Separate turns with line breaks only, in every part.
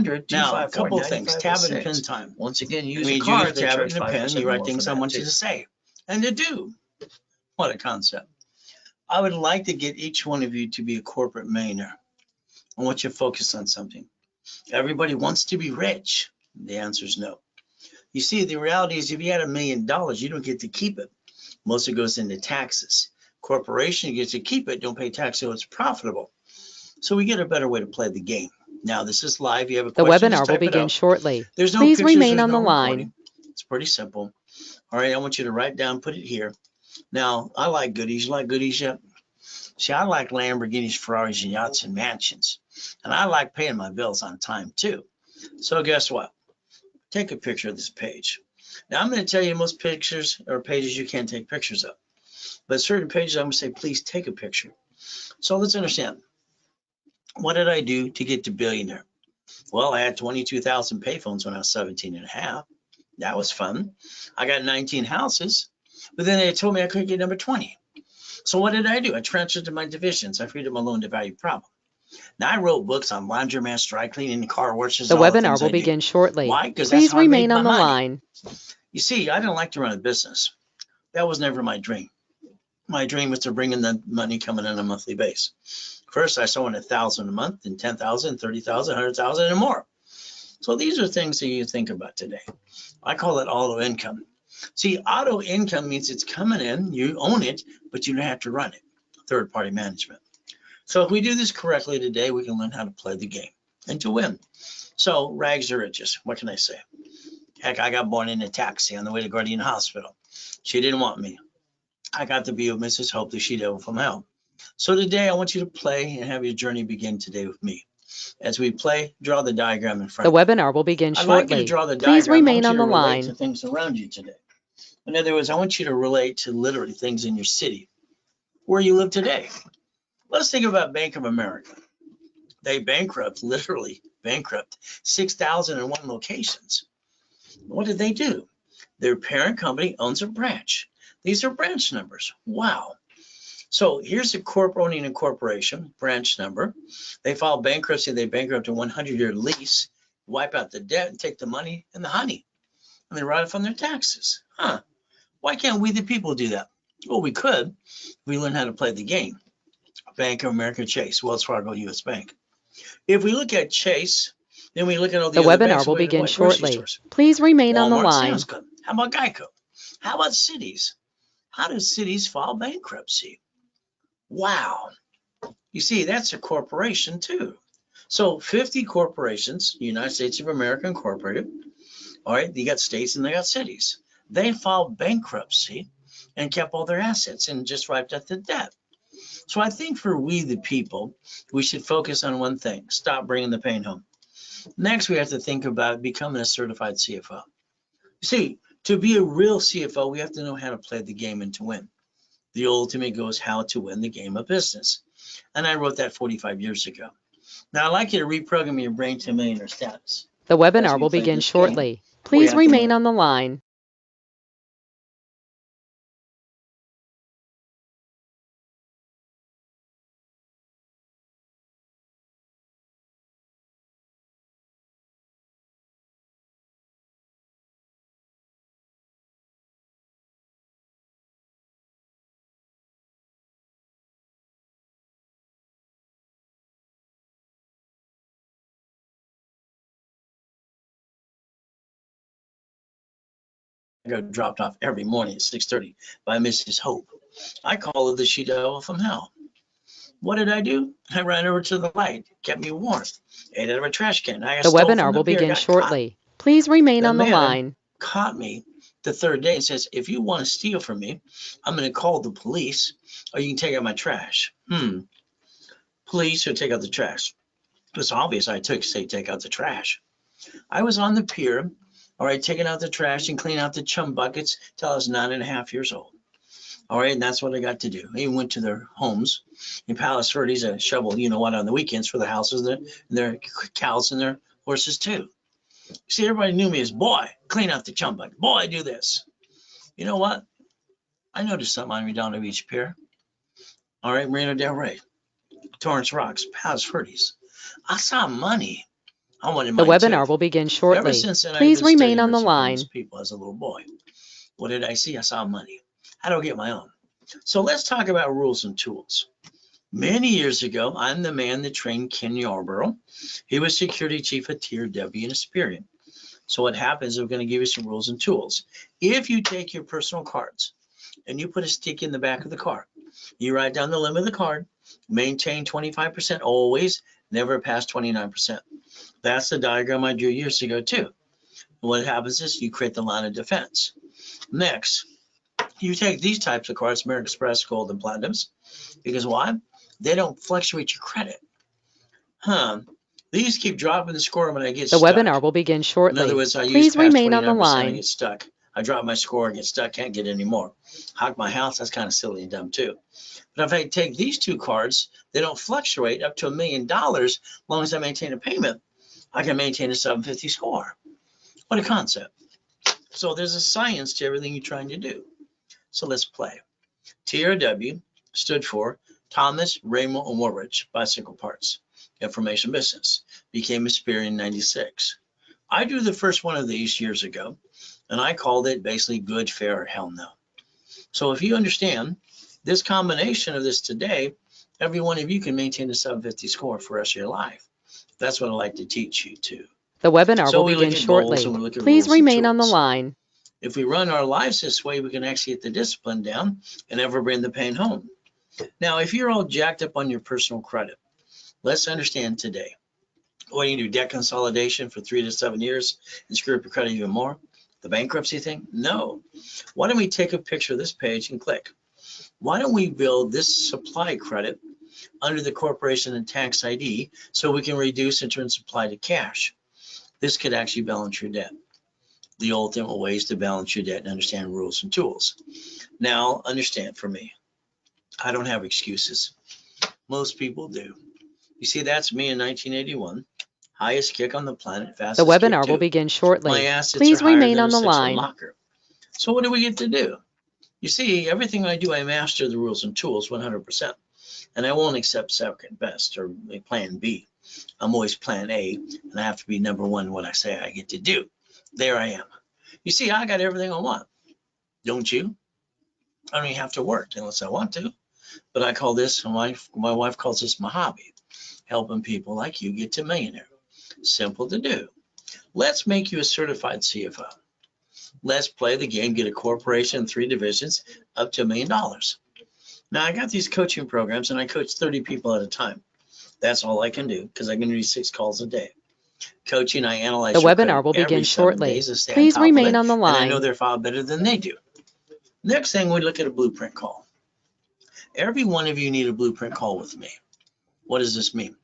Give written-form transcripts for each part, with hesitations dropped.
800-254-9556.
Now, a couple of things. Tab and pen time.
Once again, use
I mean,
a card.
use
They
tab
charge
and pen.
5%
You write
more
things
for
I
that
want you
too.
to say and to do. What a concept. I would like to get each one of you to be a corporate millionaire. I want you to focus on something. Everybody wants to be rich. The answer is no. You see, the reality is if you had $1 million, you don't get to keep it. Most of it goes into taxes. Corporation gets to keep it, don't pay tax, so it's profitable. So we get a better way to play the game. Now, this is live. You have a
The
question,
webinar
just
will
type it
begin
out.
shortly.
There's no
Please
pictures,
remain
there's
on
no
the line.
recording. It's pretty simple. All right, I want you to write down, put it here. Now, I like goodies. You like goodies yet? See, I like Lamborghinis, Ferraris, and yachts and mansions. And I like paying my bills on time, too. So guess what? Take a picture of this page. Now, I'm going to tell you most pictures or pages you can't take pictures of. But certain pages, I'm going to say, please take a picture. So let's understand. What did I do to get to billionaire? Well, I had 22,000 payphones when I was 17 and a half. That was fun. I got 19 houses, but then they told me I couldn't get number 20. So what did I do? I transferred to my divisions. I freed up my loan to value problem. Now I wrote books on laundromats, dry cleaning, and car washes.
The
all the
webinar
things
will
I do.
begin shortly.
Why? Because that's
Please
how I made
remain
my
on the
money.
line.
You see, I didn't like to run a business. That was never my dream. My dream was to bring in the money coming on a monthly basis. First, I saw 1,000 a month, and 10,000, 30,000, 100,000, and more. So these are things that you think about today. I call it auto income. See, auto income means it's coming in, you own it, but you don't have to run it. Third-party management. So if we do this correctly today, we can learn how to play the game and to win. So rags to riches. What can I say? Heck, I got born in a taxi on the way to Guardian Hospital. She didn't want me. I got to be with Mrs. Hope, the she-devil from hell. So today I want you to play and have your journey begin today with me. As we play, draw the diagram in front
The
of you.
webinar will begin
I'd like you to
shortly.
draw the
Please
diagram.
remain
I
on
want
the
you to relate
line.
to things around you today. In other words, I want you to relate to literally things in your city, where you live today. Let's think about Bank of America. They literally bankrupt 6,001 locations. What did they do? Their parent company owns a branch. These are branch numbers. Wow. So here's a owning a corporation, branch number. They file bankruptcy, they bankrupt a 100-year lease, wipe out the debt and take the money and the honey. And they write it from their taxes. Huh. Why can't we the people do that? Well, we could if we learn how to play the game. Bank of America, Chase, Wells Fargo, US Bank. If we look at Chase, then we look at all the
The
other
webinar
banks.
will
We look at
begin
what? Grocery
shortly.
stores.
Please remain on the
Walmart,
line.
Sam's Club. How about Geico? How about cities? How do cities file bankruptcy? Wow. You see, that's a corporation too. So 50 corporations, United States of America Incorporated. All right, you got states and they got cities. They filed bankruptcy and kept all their assets and just wiped out the debt. So I think for we the people, we should focus on one thing: stop bringing the pain home. Next, we have to think about becoming a certified CFO. See, to be a real CFO, we have to know how to play the game and to win. The ultimate goal is how to win the game of business. And I wrote that 45 years ago. Now, I'd like you to reprogram your brain to millionaire status.
The
As
webinar
we
will
play
begin
this
shortly.
game, we
Please
have to
remain
learn.
on the line.
I got dropped off every morning at 6:30 by Mrs. Hope. I call her the she-devil from hell. What did I do? I ran over to the light, kept me warm, ate out of a trash can. I got
The
stole
webinar
from the
will
pier,
begin
got caught.
shortly. Please remain
The
on the
man
line.
caught me the third day and says, if you want to steal from me, I'm going to call the police or you can take out my trash. Police or take out the trash. It was obvious I take out the trash. I was on the pier, all right, taking out the trash and cleaning out the chum buckets till I was 9.5 years old. All right, and that's what I got to do. I went to their homes in Palos Verdes, a shovel, you know what, on the weekends for the houses, their cows and their horses too. See, everybody knew me as boy, clean out the chum bucket. Boy, do this. You know what? I noticed something on Redondo Beach Pier. All right, Marina Del Rey, Torrance Rocks, Palos Verdes. I saw money. I wanted
The
mine
webinar
too.
will begin
Ever
shortly.
since then, I've
Please
been
remain
studying
on the
rich and famous
line.
people as a little boy. What did I see? I saw money. How do I get my own? So let's talk about rules and tools. Many years ago, I'm the man that trained Ken Yarborough. He was security chief at Tier W in Experian. So what happens is we're going to give you some rules and tools. If you take your personal cards and you put a stick in the back of the car, you write down the limit of the card, maintain 25% always, never pass 29%. That's the diagram I drew years ago too. What happens is you create the line of defense. Next, you take these types of cards, American Express, Gold, and Platinums, because why? They don't fluctuate your credit. These keep dropping the score when I get
The
stuck.
webinar will begin
In
shortly.
other words, I use
Please
past
remain on the
29%, I
line.
get stuck. I drop my score, I get stuck, can't get any more. Hawk my house, that's kind of silly and dumb too. But if I take these two cards, they don't fluctuate up to $1 million as long as I maintain a payment. I can maintain a 750 score. What a concept. So there's a science to everything you're trying to do. So let's play. TRW stood for Thomas Raymond and Woolrich Bicycle Parts Information Business. Became Experian in 96. I drew the first one of these years ago, and I called it basically good, fair, or hell no. So if you understand this combination of this today, every one of you can maintain a 750 score for the rest of your life. That's what I like to teach you too.
The webinar
So
will
we look
begin
at goals
shortly.
and we look at
Please
rules and
remain on the
tools.
line.
If we run our lives this way, we can actually get the discipline down and never bring the pain home. Now, if you're all jacked up on your personal credit, let's understand today. What do you do? Debt consolidation for 3 to 7 years and screw up your credit even more? The bankruptcy thing? No. Why don't we take a picture of this page and click? Why don't we build this supply credit under the corporation and tax ID so we can reduce and turn supply to cash? This could actually balance your debt. The ultimate ways to balance your debt and understand rules and tools. Now, understand for me, I don't have excuses. Most people do. You see, that's me in 1981. Highest kick on the planet,
The
fastest kick
webinar will
too.
begin
My
shortly.
assets are
Please
higher
remain
than
on
a
the
6-foot
line.
locker. So what do we get to do? You see, everything I do, I master the rules and tools 100%. And I won't accept second best or plan B. I'm always plan A, and I have to be number one what I say I get to do. There I am. You see, I got everything I want. Don't you? I don't even have to work unless I want to. But I call this, my wife calls this my hobby, helping people like you get to millionaire. Simple to do. Let's make you a certified CFO. Let's play the game, get a corporation, 3 divisions, up to $1 million. Now, I got these coaching programs, and I coach 30 people at a time. That's all I can do because I can do 6 calls a day. Coaching, I analyze
The
your
webinar
credit
will begin
every 7
shortly.
days to stay on
Please
top of
remain
it,
on the
and I know
line.
their file better than they do. Next thing, we look at a blueprint call. Every one of you need a blueprint call with me. What does this mean?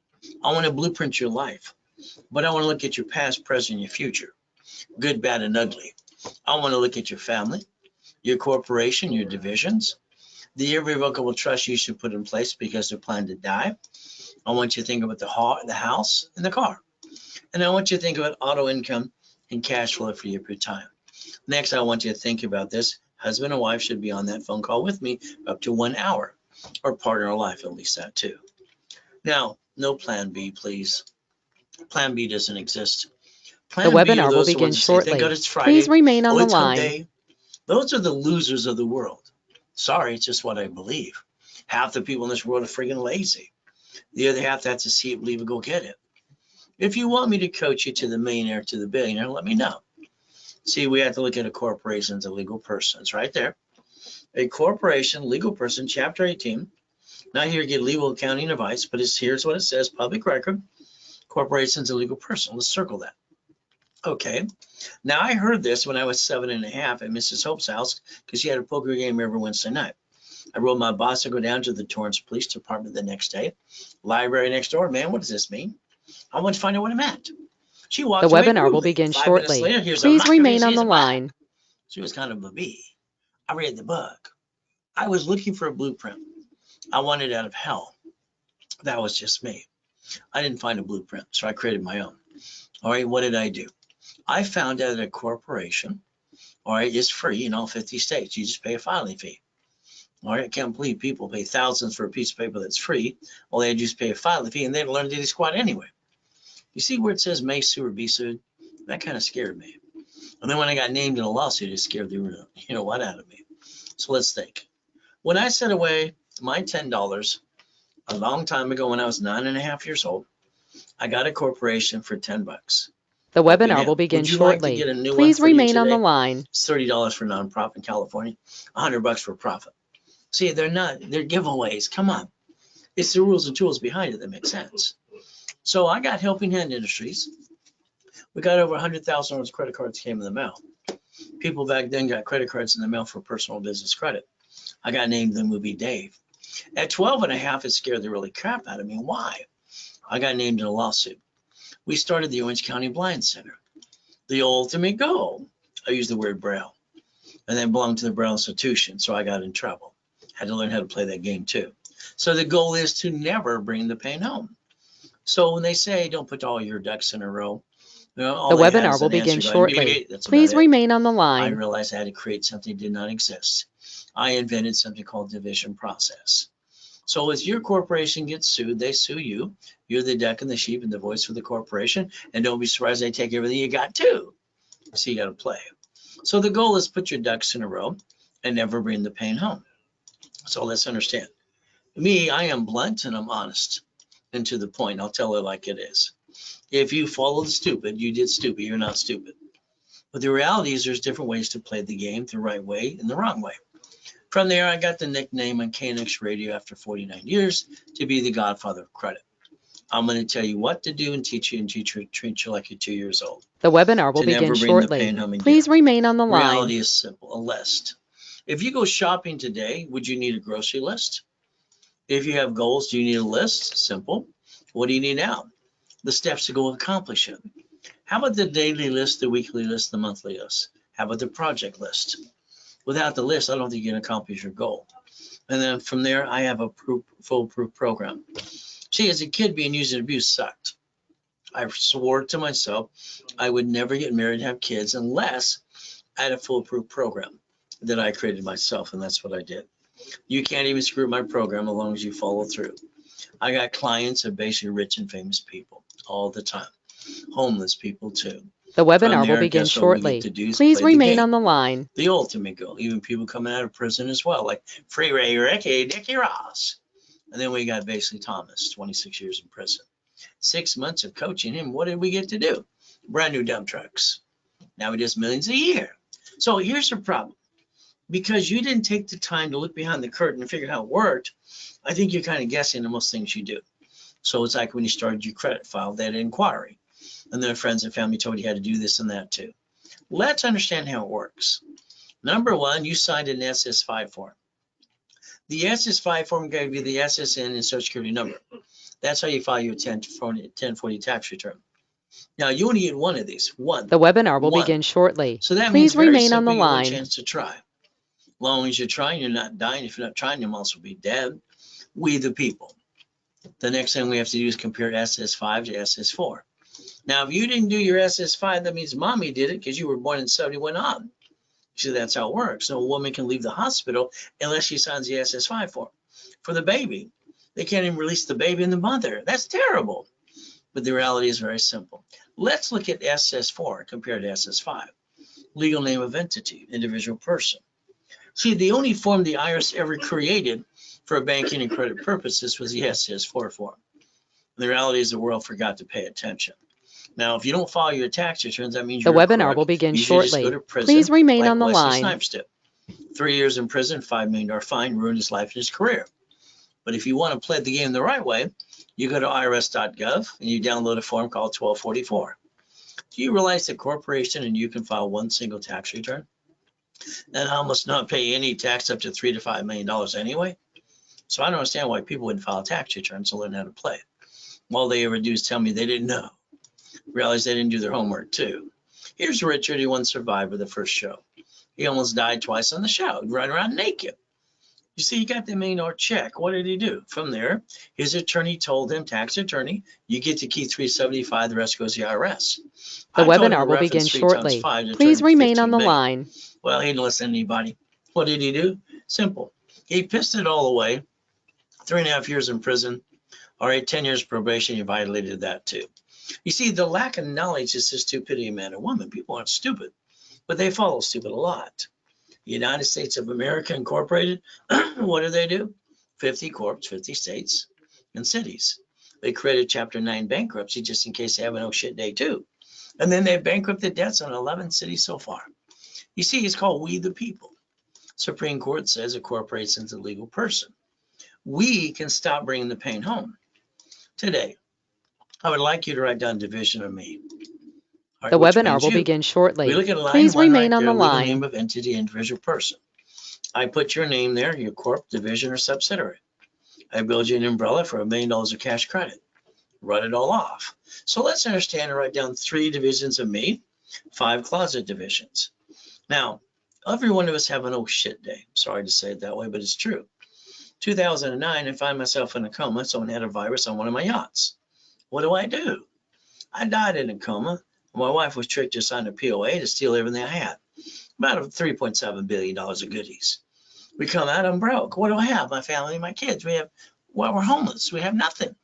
I want to blueprint your life, but I want to look at your past, present, and your future, good, bad, and ugly. I want to look at your family, your corporation, your divisions, the irrevocable trust you should put in place because they're planning to die. I want you to think about the house and the car. And I want you to think about auto income and cash flow for your time. Next, I want you to think about this. Husband and wife should be on that phone call with me up to 1 hour, or partner in life, at least that too. Now, no plan B, please. Plan B doesn't exist.
The
Plan B are
webinar will
those
begin
ones that say, thank God
shortly.
it's
Please
Friday.
remain on
Oh,
the
it's hump
line.
day. Those are the losers of the world. Sorry, it's just what I believe. Half the people in this world are friggin' lazy. The other half have to see it, believe it, go get it. If you want me to coach you to the millionaire, to the billionaire, let me know. See, we have to look at a corporation as a legal person. It's right there. A corporation, legal person, Chapter 18. Not here to get legal accounting advice, but here's what it says, public record. Corporation's a legal person. Let's circle that. Okay. Now, I heard this when I was 7.5 at Mrs. Hope's house because she had a poker game every Wednesday night. I wrote my boss to go down to the Torrance Police Department the next day. Library next door. Man, what does this mean? I wanted to find out what it meant. She
The
walked away
webinar will
rudely.
begin
5 minutes
shortly.
later, here's a
Please
knock on
remain
his
on
he's
the
back.
line.
She was kind of a bee. I read the book. I was looking for a blueprint. I wanted out of hell. That was just me. I didn't find a blueprint, so I created my own. All right, what did I do? I found out that a corporation, all right, is free in all 50 states. You just pay a filing fee. All right, I can't believe people pay thousands for a piece of paper that's free. All they just pay a filing fee, and they don't learn to do squat anyway. You see where it says may sue or be sued? That kind of scared me. And then when I got named in a lawsuit, it scared the what out of me. So let's think. When I set away my $10 a long time ago when I was 9.5 years old, I got a corporation for $10.
The
Help you
webinar
now.
will begin
Would you like to
shortly.
get a new one
Please
for you
remain on the
today?
line.
It's $30 for nonprofit in California, $100 for profit. See, they're giveaways. Come on. It's the rules and tools behind it that make sense. So I got Helping Hand Industries. We got over $100,000 credit cards came in the mail. People back then got credit cards in the mail for personal business credit. I got named the movie Dave. At 12.5, it scared the really crap out of me. Why? I got named in a lawsuit. We started the Orange County Blind Center. The ultimate goal, I used the word Braille, and then belonged to the Braille Institution, so I got in trouble. Had to learn how to play that game too. So the goal is to never bring the pain home. So when they say don't put all your ducks in a row, all
The
they had
webinar
is
will
an answer
begin
going,
shortly.
that's
Please
about it.
remain on the
I
line.
realized I had to create something that did not exist. I invented something called division process. So as your corporation gets sued, they sue you. You're the duck and the sheep and the voice for the corporation. And don't be surprised they take everything you got too. So you got to play. So the goal is put your ducks in a row and never bring the pain home. So let's understand. Me, I am blunt and I'm honest and to the point. I'll tell it like it is. If you follow the stupid, you did stupid. You're not stupid. But the reality is there's different ways to play the game, the right way and the wrong way. From there, I got the nickname on KNX Radio after 49 years to be the godfather of credit. I'm going to tell you what to do and teach you and treat you like you're 2 years old.
The webinar will
To
begin
never bring the
shortly.
pain home again.
Please remain on the
Reality
line.
is simple, a list. If you go shopping today, would you need a grocery list? If you have goals, do you need a list? Simple. What do you need now? The steps to go accomplish it. How about the daily list, the weekly list, the monthly list? How about the project list? Without the list, I don't think you can accomplish your goal. And then from there, I have a foolproof program. See, as a kid, being used and abused sucked. I swore to myself I would never get married and have kids unless I had a foolproof program that I created myself, and that's what I did. You can't even screw my program as long as you follow through. I got clients of basically rich and famous people all the time, homeless people too.
The
From
webinar will
there,
begin
guess what we get
shortly.
to do is
Please
play the
remain
game.
on the line.
The ultimate goal, even people coming out of prison as well, like Free Ray Dickie Ross. And then we got basically Thomas, 26 years in prison. 6 months of coaching him. What did we get to do? Brand new dump trucks. Now he does millions a year. So here's the problem. Because you didn't take the time to look behind the curtain and figure out how it worked, I think you're kind of guessing on most things you do. So it's like when you started your credit file, that inquiry. And then friends and family told you how to do this and that too. Let's understand how it works. Number one, you signed an SS5 form. The SS5 form gave you the SSN and Social Security number. That's how you file your 1040 tax return. Now, you only get one of these. One.
The webinar will begin shortly.
So that means
Please
very
remain on the
simply you have a
line.
chance to try. As long as you're trying, you're not dying. If you're not trying, you'll also be dead. We the people. The next thing we have to do is compare SS5 to SS4. Now, if you didn't do your SS5, that means mommy did it because you were born in 71 on. See, that's how it works. No woman can leave the hospital unless she signs the SS5 form. For the baby, they can't even release the baby and the mother. That's terrible. But the reality is very simple. Let's look at SS4 compared to SS5. Legal name of entity, individual person. See, the only form the IRS ever created for banking and credit purposes was the SS4 form. The reality is the world forgot to pay attention. Now, if you don't file your tax returns, that means
The
you're a
webinar
crook.
will begin
You should just go
shortly.
to prison,
Please remain
like
on the
Wesley
line.
Snipes did. 3 years in prison, $5 million fine, ruined his life and his career. But if you want to play the game the right way, you go to irs.gov and you download a form called 1244. Do you realize the corporation and you can file one single tax return and almost not pay any tax up to $3 to $5 million anyway? So I don't understand why people wouldn't file tax returns to learn how to play. All they ever do is tell me they didn't know. Realize they didn't do their homework too. Here's Richard, he won Survivor the first show. He almost died twice on the show, running around naked. You see, he got the $1 million check. What did he do? From there, his attorney told him, tax attorney, you get to keep $375, the rest goes to the IRS.
The
I told him
webinar
to
will
reference
begin
3
shortly.
times 5 to
Please
turn
remain on
15
the
million.
line.
Well, he didn't listen to anybody. What did he do? Simple. He pissed it all away. 3.5 years in prison. All right, 10 years probation, he violated that too. You see, the lack of knowledge is the stupidity of man and woman. People aren't stupid, but they follow stupid a lot. United States of America Incorporated, what do? 50 corps, 50 states and cities. They created Chapter 9 bankruptcy just in case they have an oh shit day too. And then they bankrupted debts on 11 cities so far. You see, it's called we the people. Supreme Court says a corporation is a legal person. We can stop bringing the pain home. Today, I would like you to write down division of me. All right,
The
which
webinar
means
will
you.
begin shortly.
We look at line
Please
one
remain
right
on
there
the
with
line.
the name of entity, individual person. I put your name there, your corp, division, or subsidiary. I build you an umbrella for $1 million of cash credit. Run it all off. So let's understand and write down 3 divisions of me, 5 closet divisions. Now, every one of us have an oh shit day. Sorry to say it that way, but it's true. 2009, I find myself in a coma. Someone had a virus on one of my yachts. What do? I died in a coma. My wife was tricked to sign a POA to steal everything I had. About $3.7 billion of goodies. We come out, I'm broke. What do I have? My family, my kids. We're homeless. We have nothing.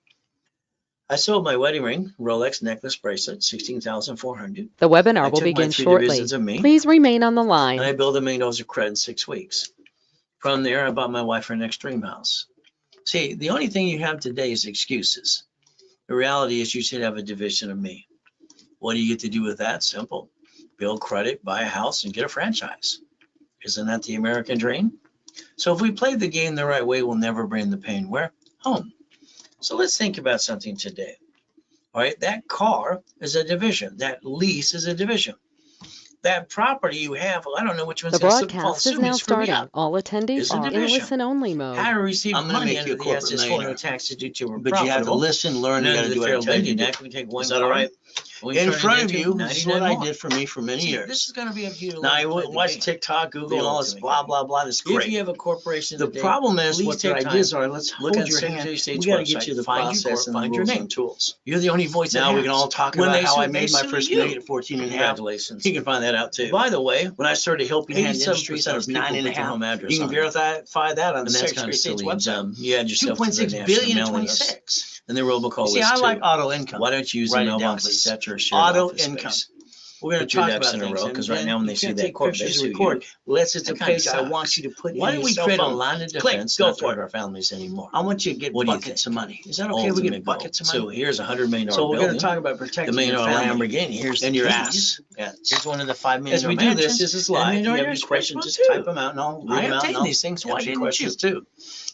I sold my wedding ring, Rolex necklace bracelet, $16,400.
The webinar
I
will
took my
begin
3
shortly.
divisions of me,
Please remain on the
and I
line.
built $1 million of credit in 6 weeks. From there, I bought my wife her next dream house. See, the only thing you have today is excuses. The reality is you should have a division of me. What do you get to do with that? Simple. Build credit, buy a house, and get a franchise. Isn't that the American dream? So if we play the game the right way, we'll never bring the pain where? Home. So let's think about something today. All right, that car is a division. That lease is a division. That property you have, well, I don't know which one's
The
going to slip and fall.
broadcast is
Assuming
now
it's screw me
starting.
up.
All
Is
attendees
a
are in
division.
listen-only mode.
How to receive
I'm gonna
money
make you
under
a
the
corporate
SS4
millionaire.
no taxes due to a
But you have to
profitable.
listen, learn, you
None
got
of
to
the
do what
fair
I tell you
lending
to
act. We take one
Is that all
car.
right?
We
In
turn it
front of
into
you, this is what
99
I
more.
did for me for many
See,
years.
this is going to be up to you to
Now, I
learn to play the
watch
game.
TikTok, Google, and all this
ultimate
blah,
game.
blah, blah. That's
If
great.
you have a corporation
The
today,
problem is
please
what
take
their
time.
ideas are. Let's
Look
hold
at
your
Secretary
hand.
of State's
We got to
website.
get you the
Find your
process
corp,
and the
find your
rules
name.
and tools.
You're the only voice that
Now we can
has.
all talk
When
about
they
how I
sue,
made
they
my
sue
first
you.
million at 14 and a half.
Congratulations.
You can find that out too.
By the way,
When I started helping hand
87%
industries, I
of
was
people
9 and a
put their
half.
home address
You can
on it.
verify that on
And
the
that's
Secretary
kind
of
of
State's
silly and
website.
dumb. You add yourself to the
2.6
national
billion in
mailing list
26.
and the robocall
See,
list
I
too.
like auto income.
Why don't you use the
Write it down,
mailbox,
please.
etc., or shared
Auto
office
income.
space?
We're going
Put
to
your
talk
ducks
about
in a
things.
row,
And
'cause right
then
now when
you
they see
can't
that
take
corp,
pictures,
they sue
record, unless it's
That
a
kinda
page I want
sucks.
you to put
Why
in
don't
your
we
cell
create a
phone.
line of
Click,
defense,
go
not to
for
hurt
it.
our families anymore?
I want you to get
What do you
buckets
think?
of money. Is that okay? We
Ultimate
get
goal.
buckets of money.
So here's a $100 million
So we're going to
building,
talk about
the
protecting
$1
your
million
family
Lamborghini. Here's
and
the
your
keys.
ass.
Yeah.
Here's one of the $5 million
As we do this,
mansions,
this is
and
live.
then
You
you
have
have
your
your questions, just
too.
type them out and I'll
I
read them
have
out
taken
and I'll
these things. Why
answer
didn't
questions
you?
too.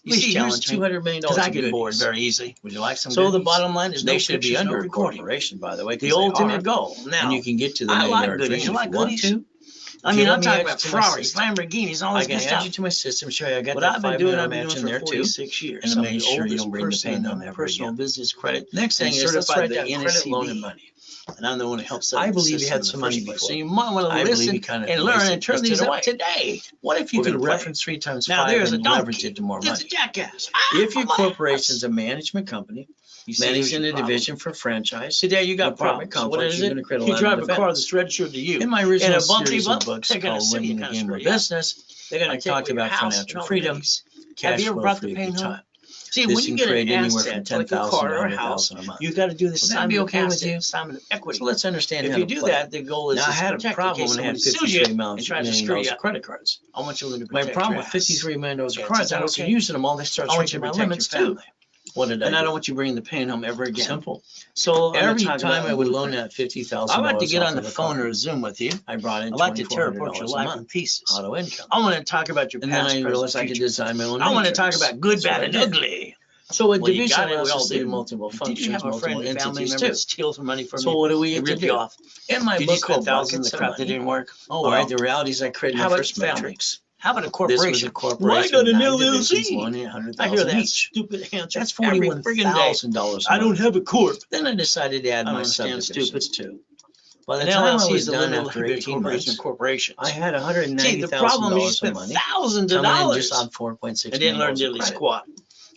You
Please
see, here's
challenge me,
$200 million
because I
of
get bored
goodies.
very easily.
Would you like some
So the
goodies?
bottom line is
They
no
should be
pictures, no
under a
recording.
corporation, by the way, 'cause
The
they
ultimate
are.
goal.
And
Now,
you can get to the
I
$1
like
million
goodies.
dream
You
if
like
you want
goodies?
to.
I
If
mean,
you
I'm
let me
talking
add
about
you to my
Ferraris,
system,
Lamborghinis, all
I
this
can
good
add you
stuff.
to my system, show you I got
What
that
I've been
$5
doing,
million
I've been doing
mansion
for
there too.
46 years.
And to
I'm
make
the
sure you
oldest
don't bring the
person
pain
in
home
the
ever
personal
again.
business credit.
Next thing
and
is, let's
certified
write
by
down credit, loan, and
NSCB.
money.
And I'm the one who helps set
I
up the
believe you
system
had
in the
some money
first place. So
before.
you might want to
I believe
listen
you kind of
and learn and turn
pissed it
these up
away.
today.
What if you
We're
could
gonna play.
reference 3 times
Now
5
there's a
and leverage
donkey.
it to more
It's a
money?
jackass.
If your
I'm an
corporation's
ass.
a management company,
You see, here's
managing
your
a
problem.
division for franchise,
Today you got
apartment
problems. What
complex,
is
you're
it?
going to create a
You
line
drive
of
a car
defense.
that's registered to you.
In my
In
original
a bumpy
series
bump,
of books
they're gonna
called
sue you,
Winning the
kinda
Game
screw
of
you up.
Business,
They're gonna
I
take
talked
away your
about
house
financial
and all
freedom,
goodies. Have
cash
you ever
flow
brought
for
the
a
pain
good
home?
time.
See,
This
when you
can
get
create
an
anywhere from
asset, like a
$10,000
car
to
or a house,
$100,000 a month.
you got to do the
Would that be
assignment of
okay with
asset,
you?
assignment of equity.
So let's understand
If
how
you
to
do
play.
that, the goal is
Now, I
to
had a
protect in
problem
case
when I had
somebody sues you
$53
and tries to
million
screw you
of
up.
credit cards.
I want you to
My
protect
problem
your
with
ass.
$53 million of
Yeah,
cards,
is
I
that
wasn't
okay?
using them all. They start
I want you
shrinking
to
my
protect
limits
your
too.
family.
What did I
And I
do?
don't want you bringing the pain home ever again.
Simple.
So I'm
Every
gonna talk
time
about
I would loan that $50,000
I like to get
off
on the
of a
phone
car,
or a Zoom with you.
I brought in
I like to tear apart your
$2,400 a
life in
month
pieces.
auto income.
I want to talk about your
And then
past,
I
present,
realized I could
future.
design my own
I want to talk
matrix.
about good,
That's what
bad,
I
and
did.
ugly. So a
Well, you
division
got it. We
allows
all
us to do
do.
multiple
Did
functions,
you have a friend,
multiple family
entities
member
too?
that steals money from
So
you,
what do we
they
get to
rip you
do?
off.
In my
Did you
book
spend
called
thousands
Buckets
of
of
crap that
Money,
didn't work? Oh
all
well.
right, the reality is I created
How
my
about
first
family?
matrix.
How about a
This
corporation?
was a
Well, I
corporation
got
with
an
9 divisions,
LLC.
one
I hear
100,000
that
each.
stupid answer
That's
every friggin' day.
$41,000 a
I don't
month.
have a corp.
Then I decided to add
I don't
my
understand
subdivisions too. By the
An
time I
LLC
was
is a
done
limited
after
liability
18
corporation of
months,
corporations.
I had
See, the problem is you
$190,000 of
spent
money
thousands of
coming in
dollars
just on $4.6
and didn't learn
million
diddly
of credit.
squat.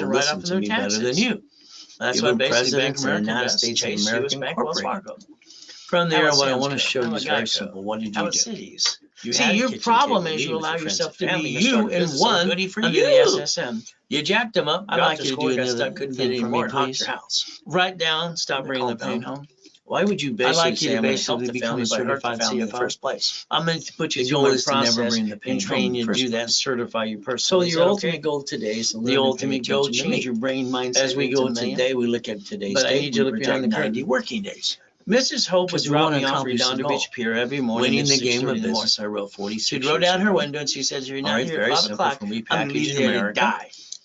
people
to write
listen
off
to
their
me better than
taxes.
you.
That's
Even
what basically Bank
presidents
of
in the
America
United
does.
States of
Chase,
America
U.S. Bank, Wells
Incorporated.
Fargo.
From
How
there,
about
what I
Sam's
want to
Club?
show
How
you
about
is very
Geico?
simple. What did
How
you
about
do?
Cities?
You
See,
had a
your
kitchen
problem
table
is you
meeting with
allow
your friends
yourself
and
to be
family. You
you
started a
and
business. Oh,
one
goody for
under the
you.
SSM.
You jacked them up,
I'd
got
like
the
you to
score,
do
got
another
stuck, couldn't get
thing
any
for me,
more, and honked
please.
your house.
Write down, stop bringing the pain home.
Why would you
I'd
basically
like you
say
to
I'm going to help
basically
the
become
family
a
but hurt the
certified
family in the
CFO.
first place?
I'm going to put you
The
through
goal
my
is to never
process
bring the pain
and
home
train
in
you
the
to do
first
that and
place.
certify you
So
personally. Is
your
that
ultimate
okay?
goal today is to learn
The
and pay
ultimate goal,
attention to
change
me.
your brain mindset.
As we
into
go
man.
today, we look at today's
But I
date.
need you
We
to look behind
project
the
90
curtain.
working days.
Mrs. Hope would
Because we
drop
want to
me off
accomplish the
Redondo
goal.
Beach Pier every morning
Winning
at
the game
6:30
of
in the morning.
business, I wrote 46
She'd roll
years
down her
ago.
window and she said, "You're
All
not
right,
here at
very
5
simple.
o'clock.
For
I'm going to leave
repackaging
you there to
America,
die."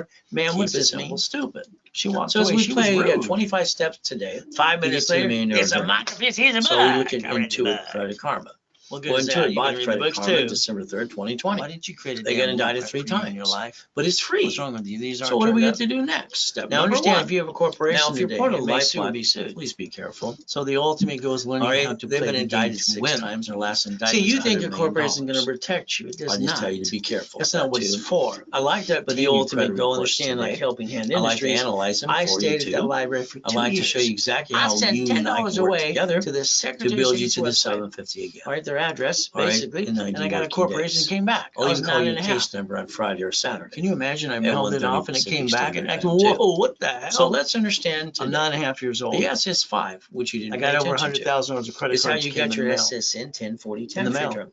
door. Man,
Keep
what's
it
this
simple,
mean?
stupid.
She walked
So as
away.
we
She was
play, we got
rude.
25 steps today.
5
We
minutes
get to the
later,
main
it's a
area.
mock of he's a
So we
bug.
look at
I read the
Intuit
bug.
Credit Karma.
What good
Well,
is that?
Intuit
You
bought
gonna read the
Credit
books
Karma
too?
December 3rd, 2020.
Why didn't you create a
They
damn
got indicted
multi
3
premium in your
times.
life?
But it's free.
What's wrong with you? These aren't
So what do we
turned
get
up.
to do next? Step
Now
number
understand,
1.
if you have a corporation
Now, if you're
today,
part of
it may
Life
sue or
Life,
be sued.
please be careful.
So the ultimate goal is
All
learning how
right,
to
they've
play
been
the game
indicted
to
6
win.
times. Their last
See,
indictment
you
is
think your
$100
corporation is
million.
going to protect you. It does
I just
not.
tell you to be careful.
That's
of
not
that
what it's
too.
for.
I like to
But the
obtain you
ultimate
credit
goal,
reports
understand, like
today.
Helping Hand
I like to
Industries,
analyze them
I
for you
stayed at that
too.
library for 2
I like
years.
to show you exactly
I
how
sent
you and I
$10
can work
away
together
to the
to
Secretary of
build you
State's
to the
website.
750 again.
All right, their address,
All right,
basically,
in
and
90
I got a
working
corporation
days.
that came back.
I'll
I was
even call
9
you
and
a
a half.
case number on Friday or Saturday.
Can you imagine? I
At
mailed it
1:30
off and it
Pacific
came back
Standard
and
Time,
whoa,
too.
what the hell?
So let's understand today.
I'm 9.5 years old.
The SS5, which you didn't
I
pay
got over
attention to,
100,000 worth of credit
is how
cards
you
came
got
in
your
the mail.
SSN 1040
In the
tax
mail.
return.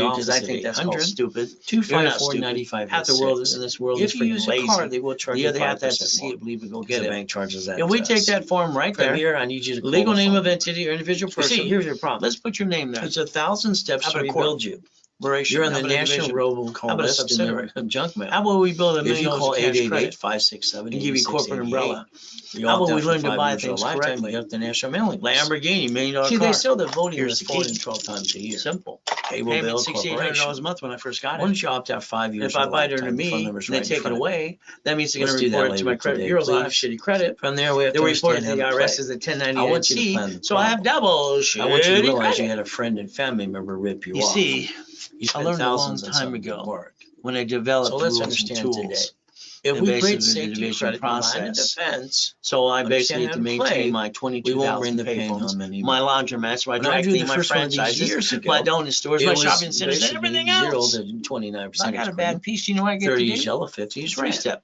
because I
opposite
think that's called
800.
stupid.
254-95.
Half the world in this world is
If you use
freaking
a card,
lazy.
they will charge
The
you
other half has to
5%
see
more.
it, believe it, go
Because
get
the
it.
bank charges that.
If we take that form right
from
there,
here, I need you to call
legal
the
name
phone.
of entity or individual
You
person.
see, here's your problem.
Let's put your name there.
It's 1,000 steps
How
to
about a court?
rebuild you.
Corporation.
You're on
How
the
about a
national
division?
robocall
How about a
list
subsidiary?
and junk mail.
How about we build $1
If
million
you call
of cash credit
888-567-8688,
and give you corporate umbrella?
you
How
opt
about
out
we
for
learn to
5
buy
years or a
things
lifetime,
correctly?
you get the national mailing list.
Lamborghini, $1 million
See,
car.
they sell the voting
Here's
list
the
4
key.
to 12 times a year.
Simple.
Cable
Payment
bill,
$6,800
corporation.
a month when I first got
Why
it.
don't you opt out 5 years
If I
or a
buy it under
lifetime? The phone
me and
number's
they
right in
take it
front of you.
away, that means they're
Let's
going to
do that
report it to my
later
credit
today,
bureau. I'll have
please.
shitty credit.
From there, we have
They'll
to
report it
understand
to
how
the
to
IRS
play.
as a
I want you to
1099-C.
plan the
So I have
problem.
double
I want you to
shitty
realize you
credit.
had a friend and family member rip you
You
off.
see,
You
I
spent
learned a long
thousands on
time
something that
ago
worked.
when I developed
So let's
rules and
understand today.
tools.
If
and
we create
basically the
safety
division
credit line of
process.
defense,
So I
understand
basically
how
had to
to
maintain
play,
my
we won't
22,000
bring the pain
payphones,
home anymore.
my laundromats, my
When I
dry
drew
cleaning,
the
my
first one of these
franchises,
years ago,
my donut stores,
it
my
was
shopping centers, and
basically
everything
0
else.
to 29%.
I got a bad piece. You know what I get
30
to
is
do?
yellow, 50 is red.
Three-step.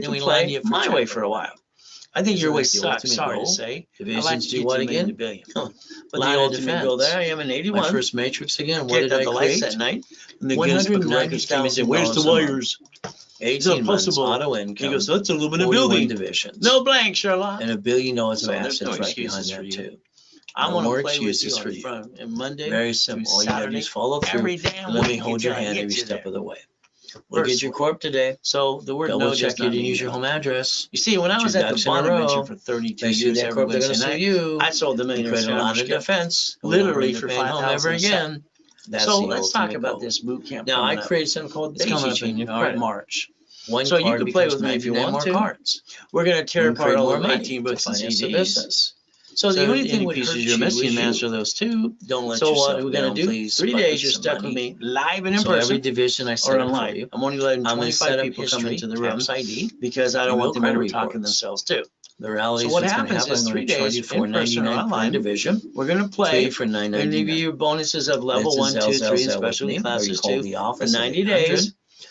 get
Then
to
we line
play
you up for
my
track
way
for
for
a
a while. I think
Isn't
your way
that the
sucks,
ultimate
sorry to
goal?
say. I like
Divisions
to
do
get
what
you million
again?
to billion.
But the
Line of
ultimate goal
defense.
there, I am in
My
81.
first matrix again, what
Get
did
that
I
the lights
create?
at night. And the Guinness Book of Records came and said, "Where's the
$190,000 a month.
wires?"
18 months,
impossible.
auto
He
income,
goes, "That's aluminum
41
building."
divisions, No blank, Sherlock. and $1 billion of
So there's no
assets right
excuses
behind
for
that
you.
too.
I'm
No
gonna
more
play with
excuses
you
for
on
you.
front and Monday
Very
through
simple. All you gotta do
Saturday.
is follow through.
Every damn
Let me
week
hold your
until I
hand
get
every
you
step
there.
of the way. Look at your
Firstly.
corp today.
So the word
Double
no does
check you
not
didn't
mean
use your
no.
home address.
You see, when I
Put
was
your
at the
ducks in a
bond
row.
adventure for 32
They sue
years
that
every
corp, they're gonna
Wednesday
sue
night,
you.
I sold the
You
Millionaire
create a line
Sandwich
of
Kit
defense. We don't
literally
bring the
for
pain home ever
5,000 a set.
again. That's
So
the
let's talk
ultimate
about
goal.
this boot camp
Now I
coming up.
created something called
It's
Daisy
coming up
Chain
in
of Credit.
March.
One
So you
card
can play
becomes
with me if you
99
want
more
to.
cards.
We're gonna
You
tear
can
apart
create
all
more
the
money
19
to
books and
finance the
CDs.
business.
So the only thing
any
would
pieces
hurt
you're
you
missing
is
you.
answer those two.
Don't let
So what
yourself
are we gonna
down,
do?
please.
3
but
days
with
you're
some
stuck
money.
with me live and in
So every
person
division I
or
set up for
online.
you.
I'm only letting
I'm gonna set
25
up
people come
history,
into the room
tax ID,
because I don't
and
want
no
them
credit
over talking
reports.
themselves too.
The reality
So
is
what
what's gonna
happens
happen.
is
I'm
3
gonna charge
days
you
in person or
$4.99 per
online.
division.
We're gonna
Two
play.
for
We're gonna give you
$9.99.
your bonuses of level
It's a
1, 2, 3, and
with
specialty
me, or you
classes
call
too
the
for
office at
90
800.
days.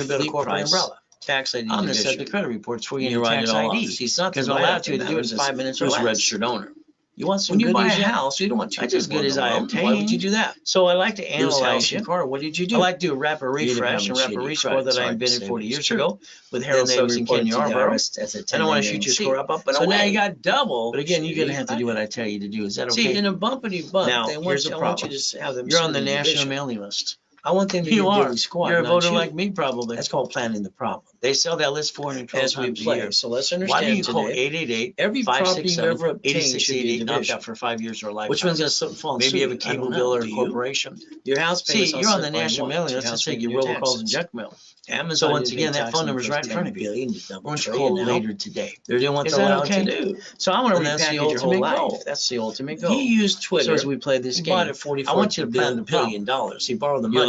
me about a
fleet
corporate
price,
umbrella.
tax ID
I'm gonna set the
division.
credit reports where you
You
get
write
tax
it all off.
ID.
See, it's not
Because
the
I'm
write-up
allowed to
that
do it in
matters,
5 minutes or
who's a
less.
registered owner.
You want some
When you buy a
goodies yet?
house, you don't want two
That's as
people
good
on
as
the
I
loan. Why would you
obtained.
do that?
So I like to
Whose
analyze
house
you.
and car? What did you do?
I like to do a rapid
You didn't
refresh
have
and
a
rapid
shitty
rescore
credit.
that I
Sorry to
invented
say,
40
but it's
years
true.
ago with
Then
Harold
they
Stokes and
report
Ken
it to the
Yarborough.
IRS as a
I don't want to shoot
1099-C.
your score up and
So now
away.
you got double.
But again, you're gonna
shitty
have to do what
credit.
I tell you to do. Is that
See,
okay?
in a bumpity bump,
Now,
I
here's the
want you
problem.
to have them
You're
sit
on the
in
national
division.
mailing list.
I want them to
You
get
are.
daily squad.
You're a
not
voter
you.
like me, probably.
That's called planning the problem.
They sell that list 412
As we
times a
play.
year.
So let's
Why do
understand
you call
today, every property you ever obtained should be a
8688 knocked
division.
out for 5 years or a lifetime?
Which one's going to fall in
Maybe you have a
suit? I
cable
don't
bill
know.
or a
Do you?
corporation.
Your house
See,
payments
you're on the
offset by
national
what?
mailing
Your
list that
house
say
payment,
you
your
robocalls
taxes.
and junk mail.
Amazon
So once
didn't pay
again, that
tax
phone
on the
number's
first
right in front
10
of you.
billion to double
Why don't you
trillion
call
now.
later today?
They're doing what
Is
they're
that
allowed
okay?
to do.
So I want to
And that's the
repackage your whole
ultimate
life.
goal.
That's the ultimate goal.
He used Twitter.
So as we play this
He
game,
bought it $44
I want you to plan the
billion. He borrowed the money.
You're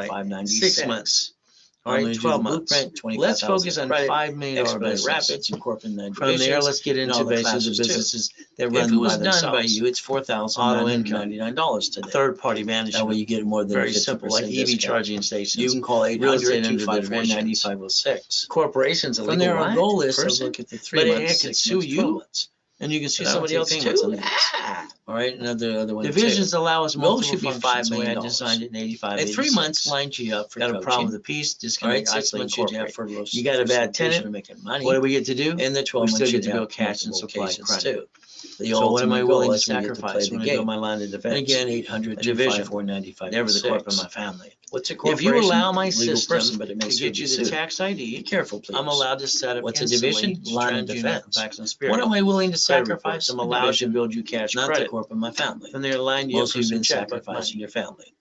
right.
596.
6 months. All
I'm
right,
gonna do
12
the
months.
blueprint, 25,000
Let's focus on
credit,
$5 million
Expedite
business.
Rapids, incorporating the
From there,
divisions,
let's get
and
into
all the
basically the
classes too.
businesses that
If
run
it was
by
done by
themselves.
you, it's $4,999 today.
Third-party
That
management.
way you get more than a
Very
50%
simple, like EV
discount.
charging stations.
You can call
Real estate under
800-254-9506.
Corporations, a
From
legal
there, our
right,
goal is to
person,
look at the 3
but it
months,
could
6
sue
months, 12
you,
months.
and you can sue
But I don't
somebody
take
else
payments
too.
on these. All right, another one
Divisions
too.
allow us
Goal
multiple
should be $5
functions. The way I
million.
designed it in 85,
At 3
86.
months lines you up for
Got a
coaching.
problem with the piece,
All
disconnect,
right, 6
isolate,
months you'd have
incorporate.
for
You got a bad tenant,
to making money.
what do we get to do?
And the 12
We still
months
get
you'd
to
have
build cash and
multiple
supply
locations
credit.
too. The
So what am I
ultimate
willing
goal
to
is we get to play
sacrifice
the
when I build
game.
my line of defense?
And again,
A division,
800-254-9506.
never the corporate, my family.
What's a
If
corporation?
you allow my
Legal
system
person, but it
to
makes
get you the tax
Be
ID,
careful, please.
I'm allowed to set up
What's a
instantly
division? Line of
TransUnion,
defense.
Facts and Spirit.
What am I willing to
Credit
sacrifice?
reports. I'm
A
allowed to
division,
build you cash
not the
credit.
corporate, my family.
From there, line you up
Most
for
of you have
some
been
checkbook
sacrificing
money.
your family.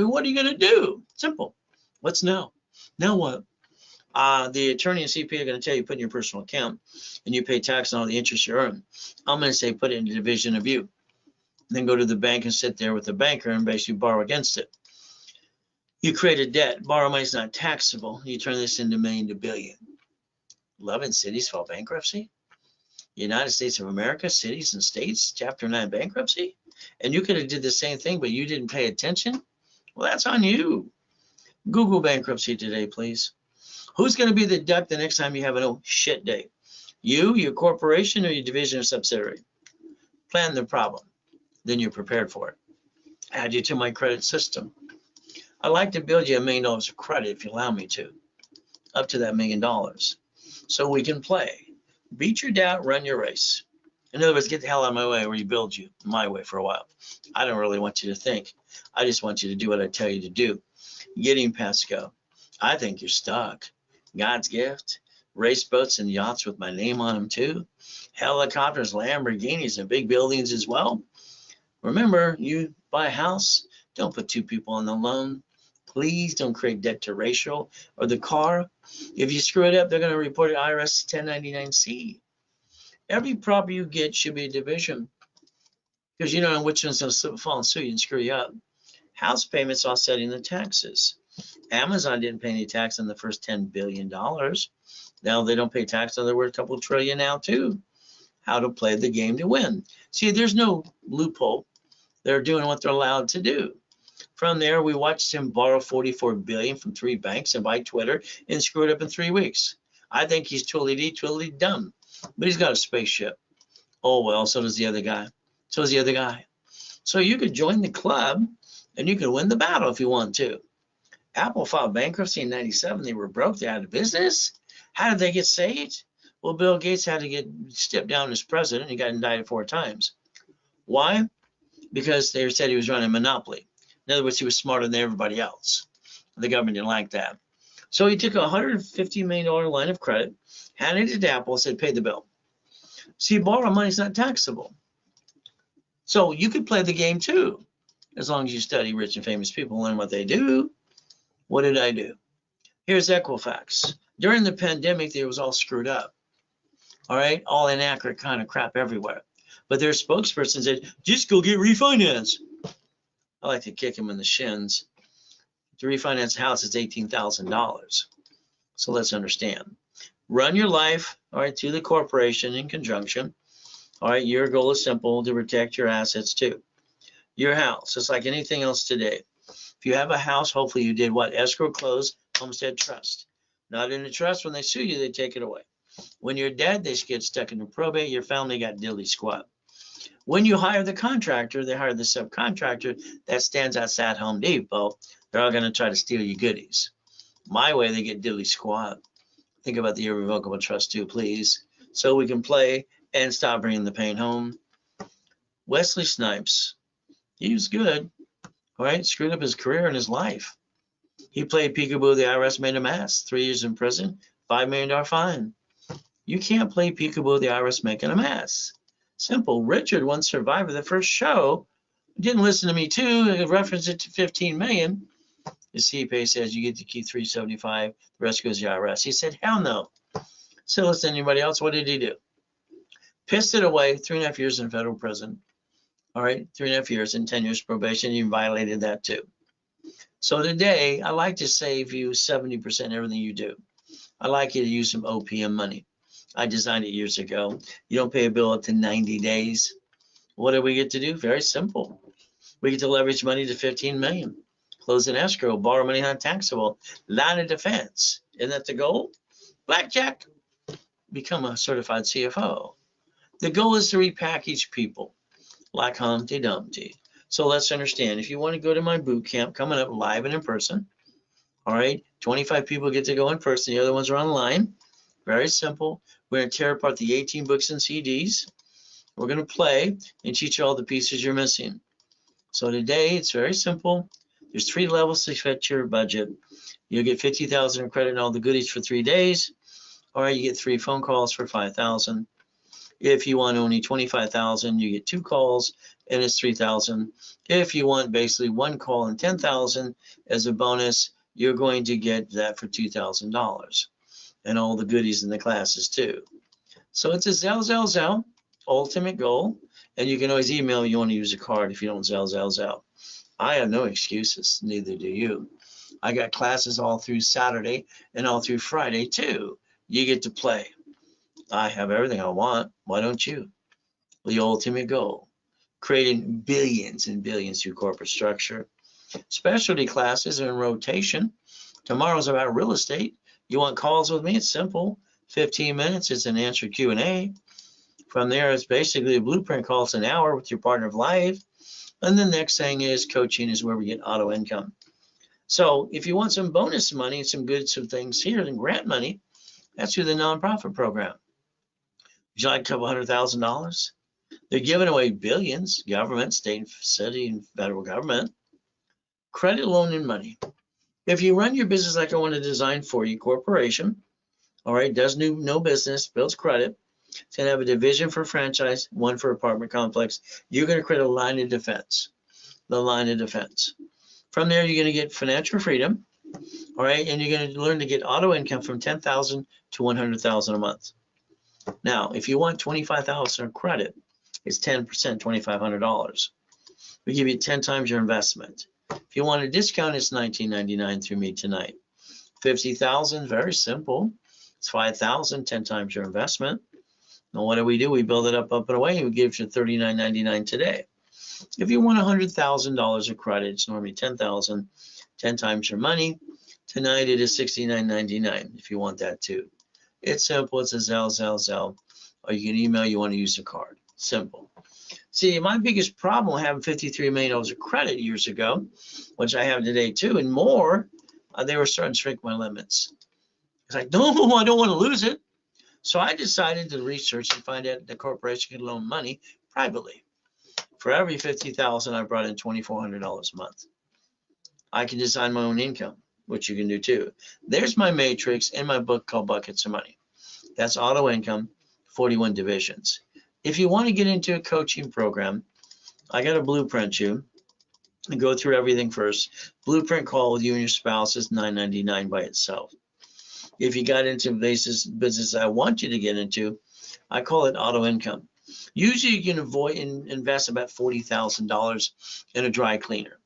say, what are you going to do? Simple. What's now? Now what? The attorney and CPA are going to tell you put in your personal account and you pay tax on all the interest you earn. I'm going to say put it in the division of you. Then go to the bank and sit there with the banker and basically borrow against it. You create a debt. Borrow money is not taxable. You turn this into million to billion. 11 cities file bankruptcy. United States of America, cities and states, Chapter 9 bankruptcy. And you could have did the same thing, but you didn't pay attention. Well, that's on you. Google bankruptcy today, please. Who's going to be the duck the next time you have an oh shit day? You, your corporation, or your division or subsidiary? Plan the problem. Then you're prepared for it. Add you to my credit system. I'd like to build you $1 million of credit if you allow me to, up to that $1 million, so we can play. Beat your doubt, run your race. In other words, get the hell out of my way or you build you my way for a while. I don't really want you to think. I just want you to do what I tell you to do. Getting past go. I think you're stuck. God's gift. Race boats and yachts with my name on them too. Helicopters, Lamborghinis, and big buildings as well. Remember, you buy a house, don't put 2 people on the loan. Please don't create debt to ratio or the car. If you screw it up, they're going to report it IRS 1099-C. Every property you get should be a division because you don't know which one's going to fall in suit and screw you up. House payments offsetting the taxes. Amazon didn't pay any tax on the first $10 billion. Now they don't pay tax, so they're worth a couple trillion now too. How to play the game to win. See, there's no loophole. They're doing what they're allowed to do. From there, we watched him borrow $44 billion from 3 banks and buy Twitter and screw it up in 3 weeks. I think he's totally dumb, but he's got a spaceship. Oh, well, so does the other guy. So does the other guy. So you could join the club and you could win the battle if you want to. Apple filed bankruptcy in 97. They were broke. They're out of business. How did they get saved? Well, Bill Gates had to get stepped down as president. He got indicted 4 times. Why? Because they said he was running a monopoly. In other words, he was smarter than everybody else. The government didn't like that. So he took a $150 million line of credit, handed it to Apple, and said, pay the bill. See, borrowed money is not taxable. So you could play the game too, as long as you study rich and famous people and learn what they do. What did I do? Here's Equifax. During the pandemic, they was all screwed up. All right, all inaccurate kind of crap everywhere. But their spokesperson said, just go get refinanced. I like to kick him in the shins. To refinance a house is $18,000. So let's understand. Run your life, all right, to the corporation in conjunction. All right, your goal is simple, to protect your assets too. Your house, it's like anything else today. If you have a house, hopefully you did what? Escrow, close, homestead, trust. Not in a trust, when they sue you, they take it away. When you're dead, they get stuck into probate, your family got dilly squat. When you hire the contractor, they hire the subcontractor that stands outside Home Depot. They're all going to try to steal your goodies. My way, they get dilly squat. Think about the irrevocable trust too, please, so we can play and stop bringing the pain home. Wesley Snipes, he was good, all right, screwed up his career and his life. He played peekaboo, the IRS made him ass, 3 years in prison, $5 million fine. You can't play peekaboo, the IRS making a mess. Simple. Richard, one survivor, the first show, didn't listen to me too, referenced it to 15 million. The CPA says you get to keep 375, the rest goes to the IRS. He said, hell no. So listen to anybody else, what did he do? Pissed it away, 3.5 years in federal prison. All right, 3.5 years and 10 years probation, you violated that too. So today, I like to save you 70% everything you do. I like you to use some OPM money. I designed it years ago. You don't pay a bill up to 90 days. What do we get to do? Very simple. We get to leverage money to 15 million. Close an escrow, borrow money not taxable, line of defense. Isn't that the goal? Blackjack. Become a certified CFO. The goal is to repackage people like Humpty Dumpty. So let's understand, if you want to go to my boot camp coming up live and in person, all right, 25 people get to go in person, the other ones are online. Very simple. We're going to tear apart the 18 books and CDs. We're going to play and teach you all the pieces you're missing. So today, it's very simple. There's 3 levels to fit your budget. You'll get 50,000 in credit and all the goodies for 3 days. All right, you get 3 phone calls for 5,000. If you want only 25,000, you get 2 calls and it's 3,000. If you want basically 1 call and 10,000 as a bonus, you're going to get that for $2,000 and all the goodies in the classes too. So it's a Zell, ultimate goal. And you can always email me you want to use a card if you don't Zell. I have no excuses, neither do you. I got classes all through Saturday and all through Friday too. You get to play. I have everything I want. Why don't you? The ultimate goal, creating billions and billions through corporate structure. Specialty classes are in rotation. Tomorrow's about real estate. You want calls with me? It's simple. 15 minutes. It's an answer Q&A. From there, it's basically a blueprint call. It's an hour with your partner of life. And the next thing is coaching is where we get auto income. So if you want some bonus money and some things here and grant money, that's through the nonprofit program. Would you like a couple $100,000? They're giving away billions, government, state, city, and federal government. Credit, loan, and money. If you run your business like I want to design for you, corporation, all right, does no business, builds credit, it's going to have a division for franchise, one for apartment complex. You're going to create a line of defense, the line of defense. From there, you're going to get financial freedom, all right, and you're going to learn to get auto income from $10,000 to $100,000 a month. Now, if you want $25,000 of credit, it's 10%, $2,500. We give you 10 times your investment. If you want a discount, it's $19.99 through me tonight. $50,000, very simple. It's $5,000, 10 times your investment. Now, what do? We build it up and away, and we give you $39.99 today. If you want $100,000 of credit, it's normally $10,000, 10 times your money. Tonight it is $69.99 if you want that too. It's simple. It's a Zelle, or you can email. You want to use a card. Simple. See, my biggest problem having $53 million of credit years ago, which I have today too, and more, they were starting to shrink my limits. It's like, no, I don't want to lose it. So I decided to research and find out the corporation can loan money privately. For every $50,000, I brought in $2,400 a month. I can design my own income, which you can do too. There's my matrix in my book called Buckets of Money. That's auto income, 41 divisions. If you want to get into a coaching program, I got to blueprint you and go through everything first. Blueprint call with you and your spouse is $9.99 by itself. If you got into business I want you to get into, I call it auto income. Usually you can invest about $40,000 in a dry cleaner,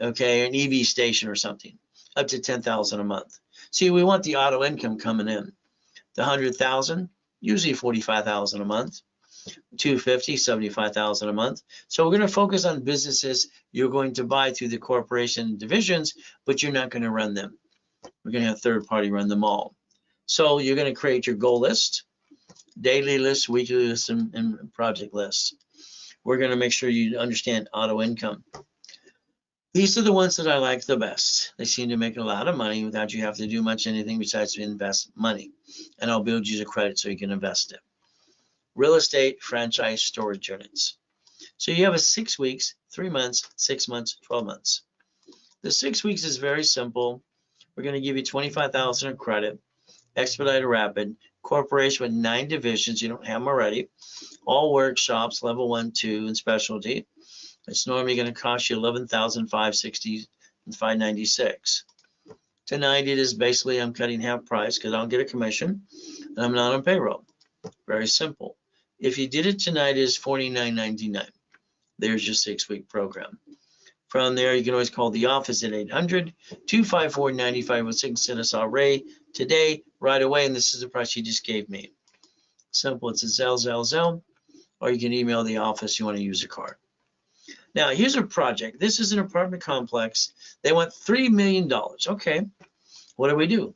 okay, an EV station or something, up to $10,000 a month. See, we want the auto income coming in. The $100,000, usually $45,000 a month. $250,000, $75,000 a month. So we're going to focus on businesses you're going to buy through the corporation divisions, but you're not going to run them. We're going to have third party run them all. So you're going to create your goal list, daily list, weekly list, and project list. We're going to make sure you understand auto income. These are the ones that I like the best. They seem to make a lot of money without you have to do much anything besides to invest money. And I'll build you the credit so you can invest it. Real estate, franchise, storage units. So you have a 6 weeks, 3 months, 6 months, 12 months. The 6 weeks is very simple. We're going to give you $25,000 of credit, expedite rapid, corporation with 9 divisions. You don't have them already. All workshops, level 1, 2, and specialty. It's normally going to cost you $11,560 and $596. Tonight it is basically I'm cutting half price because I don't get a commission and I'm not on payroll. Very simple. If you did it tonight, it is $49.99. There's your 6-week program. From there, you can always call the office at 800-254-9506 send us our Ray today, right away, and this is the price you just gave me. Simple. It's a Zelle, or you can email the office you want to use a card. Now, here's a project. This is an apartment complex. They want $3 million. Okay, what do?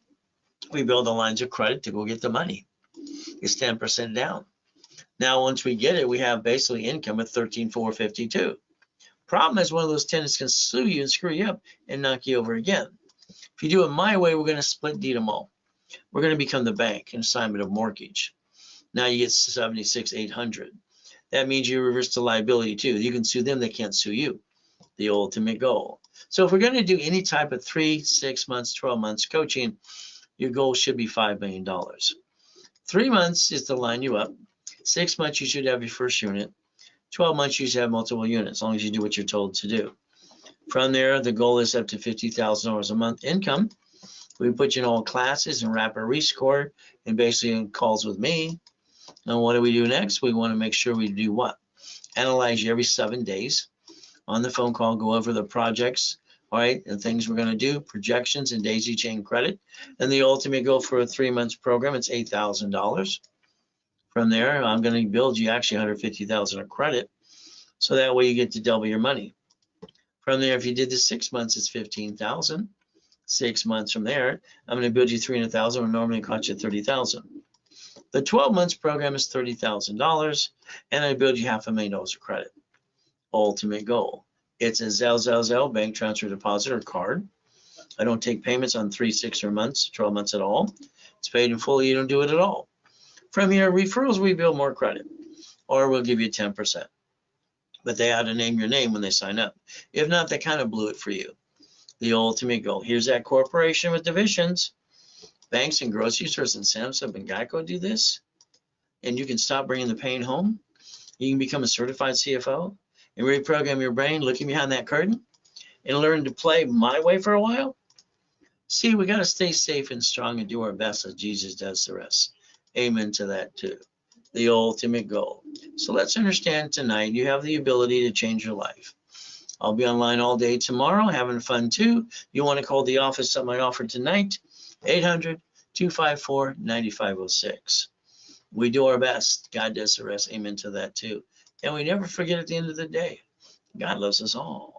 We build the lines of credit to go get the money. It's 10% down. Now, once we get it, we have basically income of $13,452. Problem is one of those tenants can sue you and screw you up and knock you over again. If you do it my way, we're going to split deed them all. We're going to become the bank, an assignment of mortgage. Now you get $76,800. That means you reverse the liability too. You can sue them, they can't sue you. The ultimate goal. So if we're going to do any type of 3, 6 months, 12 months coaching, your goal should be $5 million. 3 months is to line you up. 6 months, you should have your first unit. 12 months, you should have multiple units, as long as you do what you're told to do. From there, the goal is up to $50,000 a month income. We put you in all classes and rapid rescore and basically calls with me. And what do we do next? We want to make sure we do what? Analyze you every 7 days. On the phone call, go over the projects, all right, and things we're going to do, projections and daisy chain credit. And the ultimate goal for a 3 months program, it's $8,000. From there, I'm going to build you actually $150,000 of credit. So that way you get to double your money. From there, if you did the 6 months, it's $15,000. 6 months from there, I'm going to build you 300,000 when normally it costs you 30,000. The 12 months program is $30,000, and I build you $500,000 of credit. Ultimate goal. It's a Zelle bank transfer deposit or card. I don't take payments on 3, 6 or months, 12 months at all. It's paid in full. You don't do it at all. From your referrals, we build more credit, or we'll give you 10%. But they ought to name your name when they sign up. If not, they kind of blew it for you. The ultimate goal. Here's that corporation with divisions. Banks and grocery stores and Samsung and Geico do this. And you can stop bringing the pain home. You can become a certified CFO and reprogram your brain, looking behind that curtain, and learn to play my way for a while. See, we got to stay safe and strong and do our best as Jesus does the rest. Amen to that too. The ultimate goal. So let's understand tonight you have the ability to change your life. I'll be online all day tomorrow, having fun too. You want to call the office on my offer tonight, 800-254-9506. We do our best. God does the rest. Amen to that too. And we never forget at the end of the day, God loves us all.